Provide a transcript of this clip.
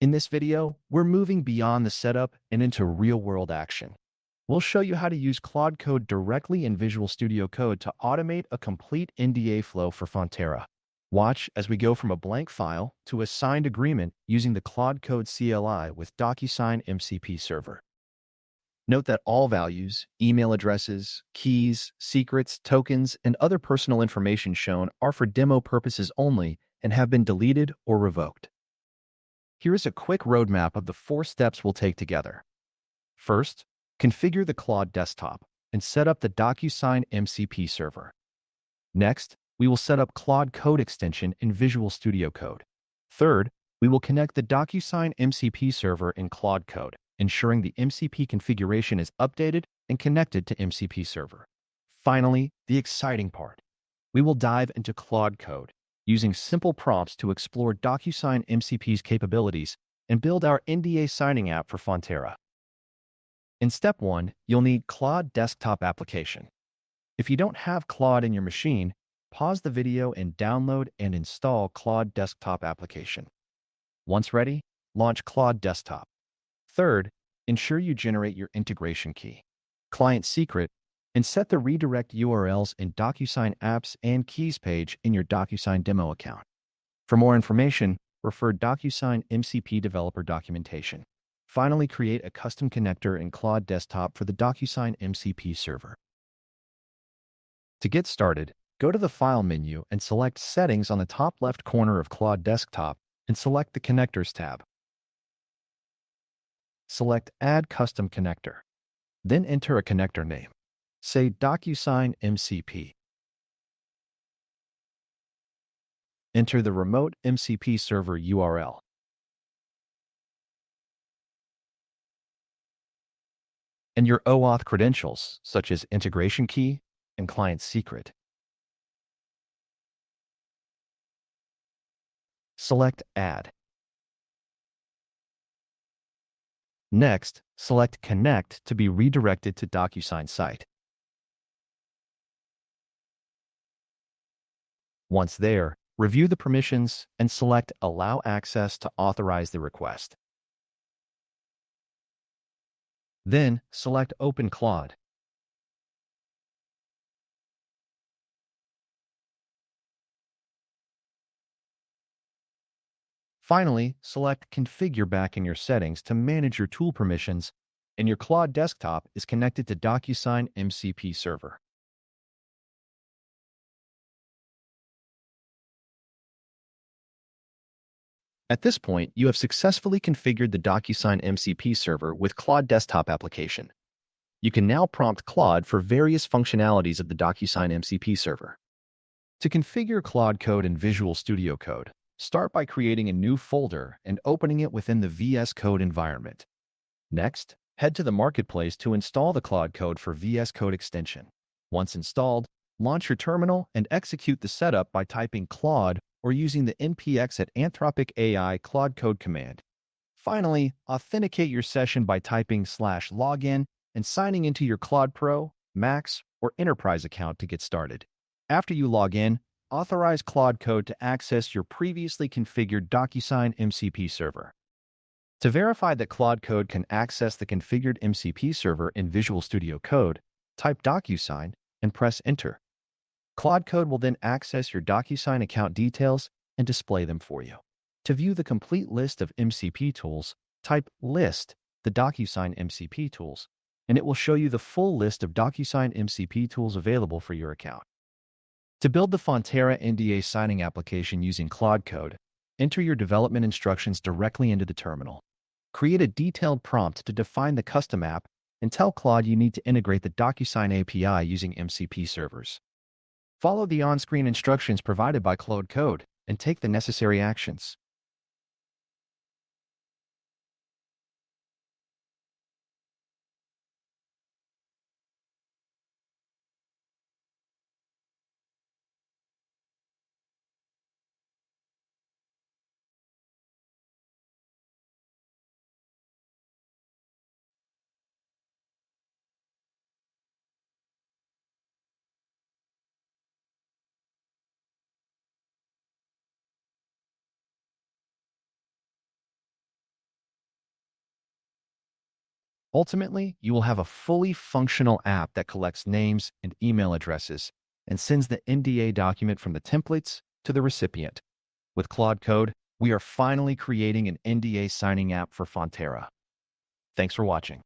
In this video, we're moving beyond the setup and into real-world action. We'll show you how to use Claude Code directly in Visual Studio Code to automate a complete NDA flow for Fonterra. Watch as we go from a blank file to a signed agreement using the Claude Code CLI with Docusign MCP server. Note that all values, email addresses, keys, secrets, tokens, and other personal information shown are for demo purposes only and have been deleted or revoked. Here is a quick roadmap of the 4 steps we'll take together. First, configure the Claude Desktop and set up the Docusign MCP server. Next, we will set up Claude Code extension in Visual Studio Code. Third, we will connect the Docusign MCP server in Claude Code, ensuring the MCP configuration is updated and connected to MCP server. Finally, the exciting part. We will dive into Claude Code, using simple prompts to explore Docusign MCP's capabilities and build our NDA signing app for Fonterra. In step 1, you'll need Claude Desktop application. If you don't have Claude in your machine, pause the video and download and install Claude Desktop application. Once ready, launch Claude Desktop. Third, ensure you generate your integration key, client secret, and set the redirect URLs in Docusign Apps and Keys page in your Docusign demo account. For more information, refer Docusign MCP developer documentation. Finally, create a custom connector in Claude Desktop for the Docusign MCP server. To get started, go to the File menu and select Settings on the top left corner of Claude Desktop and select the Connectors tab. Select Add Custom Connector. Then enter a connector name. Say Docusign MCP. Enter the remote MCP server URL. And your OAuth credentials, such as integration key and client secret. Select Add. Next, select Connect to be redirected to Docusign site. Once there, review the permissions and select Allow Access to authorize the request. Then, select Open Claude. Finally, select Configure back in your settings to manage your tool permissions, and your Claude Desktop is connected to Docusign MCP server. At this point, you have successfully configured the Docusign MCP server with Claude Desktop application. You can now prompt Claude for various functionalities of the Docusign MCP server. To configure Claude Code in Visual Studio Code, start by creating a new folder and opening it within the VS Code environment. Next, head to the Marketplace to install the Claude Code for VS Code extension. Once installed, launch your terminal and execute the setup by typing Claude or using the npx at Anthropic AI Claude Code command. Finally, authenticate your session by typing /login and signing into your Claude Pro, Max, or Enterprise account to get started. After you log in, authorize Claude Code to access your previously configured Docusign MCP server. To verify that Claude Code can access the configured MCP server in Visual Studio Code, type Docusign and press Enter. Claude Code will then access your Docusign account details and display them for you. To view the complete list of MCP tools, type List, the Docusign MCP tools, and it will show you the full list of Docusign MCP tools available for your account. To build the Fonterra NDA signing application using Claude Code, enter your development instructions directly into the terminal. Create a detailed prompt to define the custom app and tell Claude you need to integrate the Docusign API using MCP servers. Follow the on-screen instructions provided by Claude Code and take the necessary actions. Ultimately, you will have a fully functional app that collects names and email addresses and sends the NDA document from the templates to the recipient. With Claude Code, we are finally creating an NDA signing app for Fonterra. Thanks for watching.